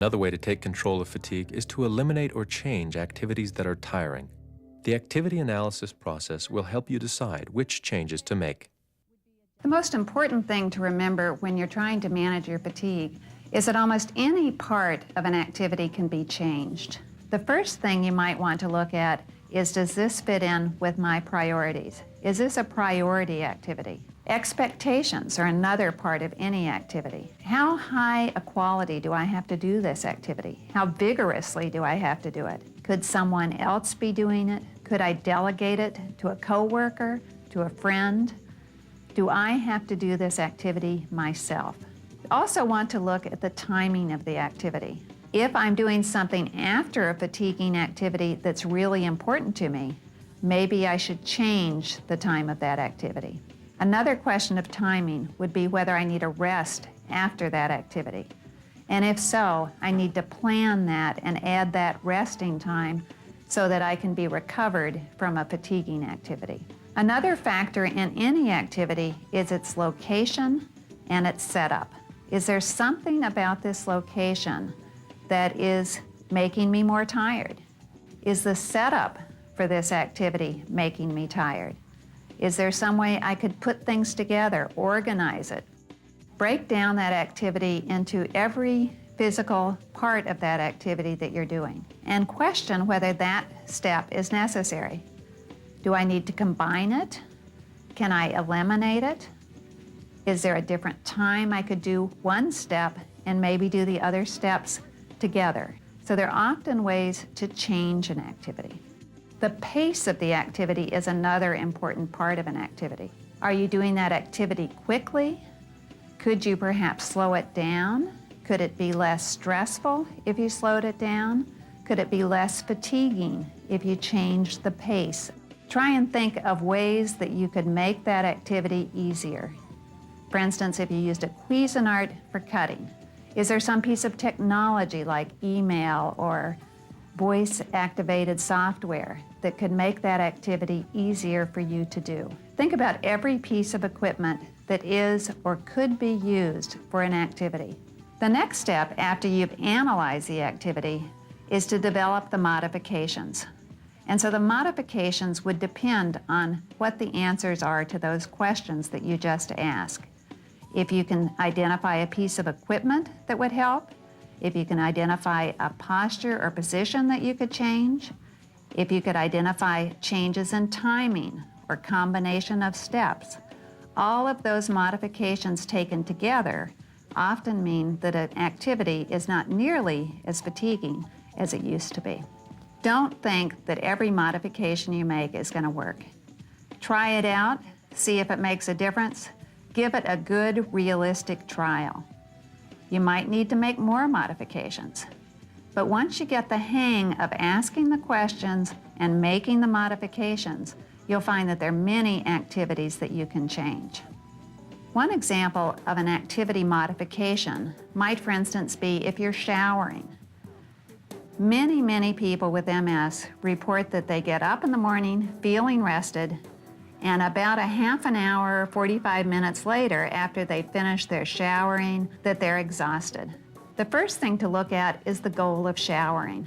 Another way to take control of fatigue is to eliminate or change activities that are tiring. The activity analysis process will help you decide which changes to make. The most important thing to remember when you're trying to manage your fatigue is that almost any part of an activity can be changed. The first thing you might want to look at is, does this fit in with my priorities? Is this a priority activity? Expectations are another part of any activity. How high a quality do I have to do this activity? How vigorously do I have to do it? Could someone else be doing it? Could I delegate it to a coworker, to a friend? Do I have to do this activity myself? Also want to look at the timing of the activity. If I'm doing something after a fatiguing activity that's really important to me, maybe I should change the time of that activity. Another question of timing would be whether I need a rest after that activity. And if so, I need to plan that and add that resting time so that I can be recovered from a fatiguing activity. Another factor in any activity is its location and its setup. Is there something about this location that is making me more tired? Is the setup for this activity making me tired? Is there some way I could put things together, organize it? Break down that activity into every physical part of that activity that you're doing and question whether that step is necessary. Do I need to combine it? Can I eliminate it? Is there a different time I could do one step and maybe do the other steps together? So there are often ways to change an activity. The pace of the activity is another important part of an activity. Are you doing that activity quickly? Could you perhaps slow it down? Could it be less stressful if you slowed it down? Could it be less fatiguing if you changed the pace? Try and think of ways that you could make that activity easier. For instance, if you used a Cuisinart for cutting, is there some piece of technology like email or voice-activated software that could make that activity easier for you to do? Think about every piece of equipment that is or could be used for an activity. The next step after you've analyzed the activity is to develop the modifications. And so the modifications would depend on what the answers are to those questions that you just asked. If you can identify a piece of equipment that would help, if you can identify a posture or position that you could change, if you could identify changes in timing or combination of steps, all of those modifications taken together often mean that an activity is not nearly as fatiguing as it used to be. Don't think that every modification you make is going to work. Try it out, see if it makes a difference. Give it a good, realistic trial. You might need to make more modifications. But once you get the hang of asking the questions and making the modifications, you'll find that there are many activities that you can change. One example of an activity modification might, for instance, be if you're showering. Many people with MS report that they get up in the morning feeling rested, and about a half an hour, 45 minutes later, after they finish their showering, that they're exhausted. The first thing to look at is the goal of showering.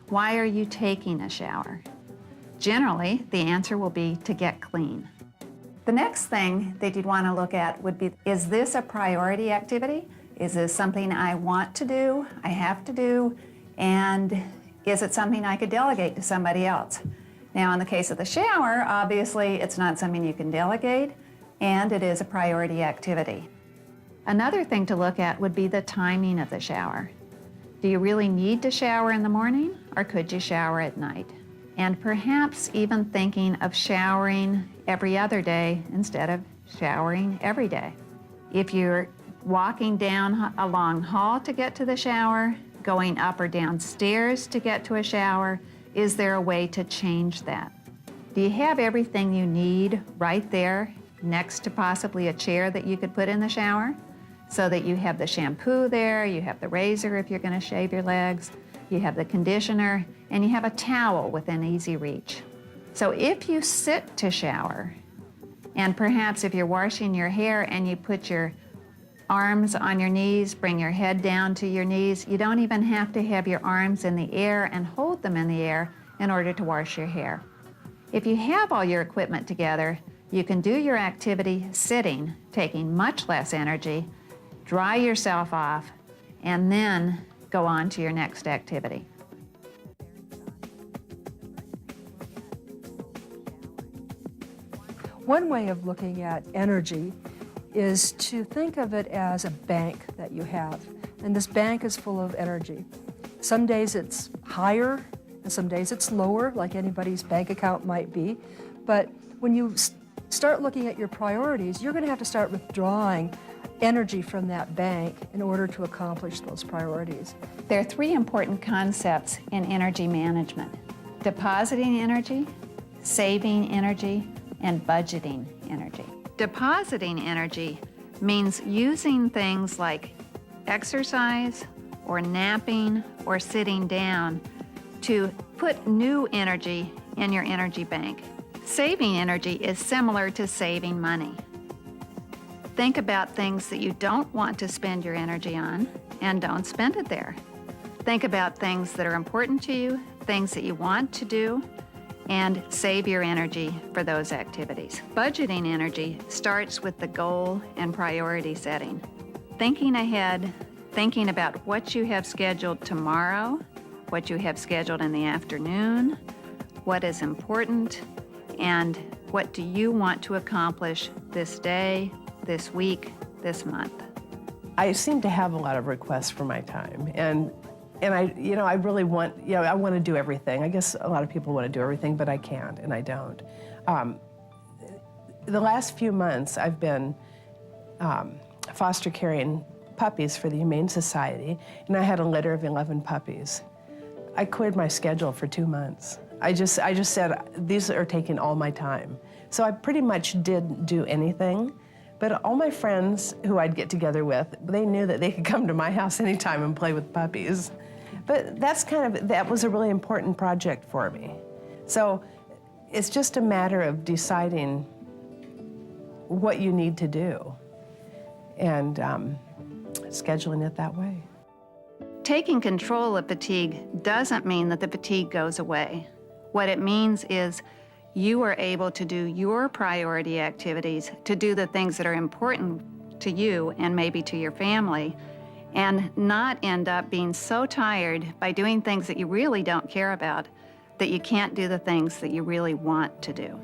Why are you taking a shower? Generally, the answer will be to get clean. The next thing that you'd want to look at would be, is this a priority activity? Is this something I want to do, I have to do, and is it something I could delegate to somebody else? Now, in the case of the shower, obviously, it's not something you can delegate, and it is a priority activity. Another thing to look at would be the timing of the shower. Do you really need to shower in the morning, or could you shower at night? And perhaps even thinking of showering every other day instead of showering every day. If you're walking down a long hall to get to the shower, going up or down stairs to get to a shower, is there a way to change that? Do you have everything you need right there next to possibly a chair that you could put in the shower? So that you have the shampoo there, you have the razor if you're going to shave your legs, you have the conditioner, and you have a towel within easy reach. So if you sit to shower, and perhaps if you're washing your hair and you put your arms on your knees, bring your head down to your knees. You don't even have to have your arms in the air and hold them in the air in order to wash your hair. If you have all your equipment together, you can do your activity sitting, taking much less energy, dry yourself off, and then go on to your next activity. One way of looking at energy is to think of it as a bank that you have. And this bank is full of energy. Some days it's higher, and some days it's lower, like anybody's bank account might be. But when you start looking at your priorities, you're going to have to start withdrawing energy from that bank in order to accomplish those priorities. There are three important concepts in energy management: depositing energy, saving energy, and budgeting energy. Depositing energy means using things like exercise or napping or sitting down to put new energy in your energy bank. Saving energy is similar to saving money. Think about things that you don't want to spend your energy on and don't spend it there. Think about things that are important to you, things that you want to do, and save your energy for those activities. Budgeting energy starts with the goal and priority setting. Thinking ahead, thinking about what you have scheduled tomorrow, what you have scheduled in the afternoon, what is important, and what do you want to accomplish this day, this week, this month. I seem to have a lot of requests for my time, and I really want, I want to do everything. I guess a lot of people want to do everything, but I can't, and I don't. The last few months, I've been foster caring puppies for the Humane Society, and I had a litter of 11 puppies. I cleared my schedule for 2 months. I just said, these are taking all my time. So I pretty much didn't do anything, but all my friends who I'd get together with, they knew that they could come to my house anytime and play with puppies. But that was a really important project for me. So it's just a matter of deciding what you need to do and scheduling it that way. Taking control of fatigue doesn't mean that the fatigue goes away. What it means is you are able to do your priority activities, to do the things that are important to you and maybe to your family, and not end up being so tired by doing things that you really don't care about that you can't do the things that you really want to do.